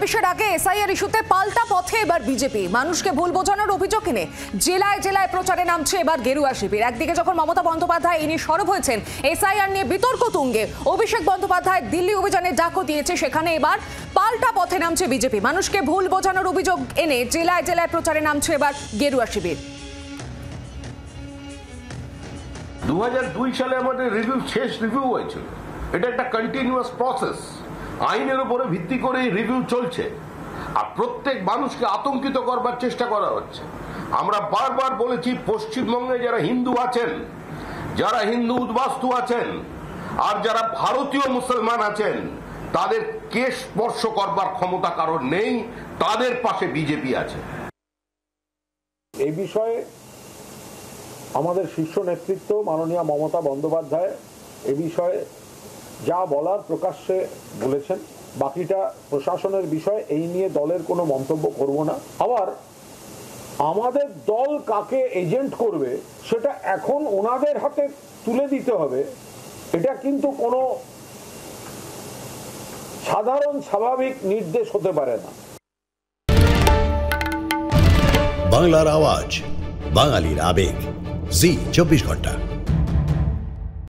ছাব্বিশের আগে এসআইআর ইস্যুতে পাল্টা পথে এবার বিজেপি। মানুষকে ভুল বোঝানোর অভিযোগ এনে জেলায় জেলায় প্রচারে নামছে এবার গেরুয়া শিবির। একদিকে যখন মমতা বন্দ্যোপাধ্যায় এ নিয়ে সরব হয়েছেন, এসআইআর নিয়ে বিতর্ক তুঙ্গে, অভিষেক বন্দ্যোপাধ্যায় দিল্লি অভিযানের ডাকও দিয়েছে, সেখানে এবার পাল্টা পথে নামছে বিজেপি। মানুষকে ভুল বোঝানোর অভিযোগ এনে জেলায় জেলায় প্রচারে নামছে এবার গেরুয়া শিবির। 2002 সালে আমাদের শেষ রিভিউ হয়েছিল। এটা একটা কন্টিনিউয়াস প্রসেস, আইনের উপরে ভিত্তি করে রিভিউ চলছে, আর প্রত্যেক মানুষকে আতঙ্কিত করবার চেষ্টা করা হচ্ছে। আমরা বারবার বলেছি, পশ্চিমবঙ্গে যারা হিন্দু আছেন, যারা হিন্দু উদ্বাস্তু আছেন, আর যারা ভারতীয় মুসলমান আছেন, তাদের কে স্পর্শ করবার ক্ষমতা কারণ নেই, তাদের পাশে বিজেপি আছে। এই বিষয়ে আমাদের শীর্ষ নেতৃত্ব মাননীয় মমতা বন্দ্যোপাধ্যায় এ বিষয়ে যা বলার প্রকাশ্যে বলেছেন। বাকিটা প্রশাসনের বিষয়, এই নিয়ে দলের কোনো মন্তব্য করব না। আবার আমাদের দল কাকে এজেন্ট করবে সেটা এখন ওনাদের হাতে তুলে দিতে হবে, এটা কিন্তু কোনো সাধারণ স্বাভাবিক নির্দেশ হতে পারে না। বাংলার আওয়াজ, বাঙালির আবেগ, জি 24 ঘন্টা।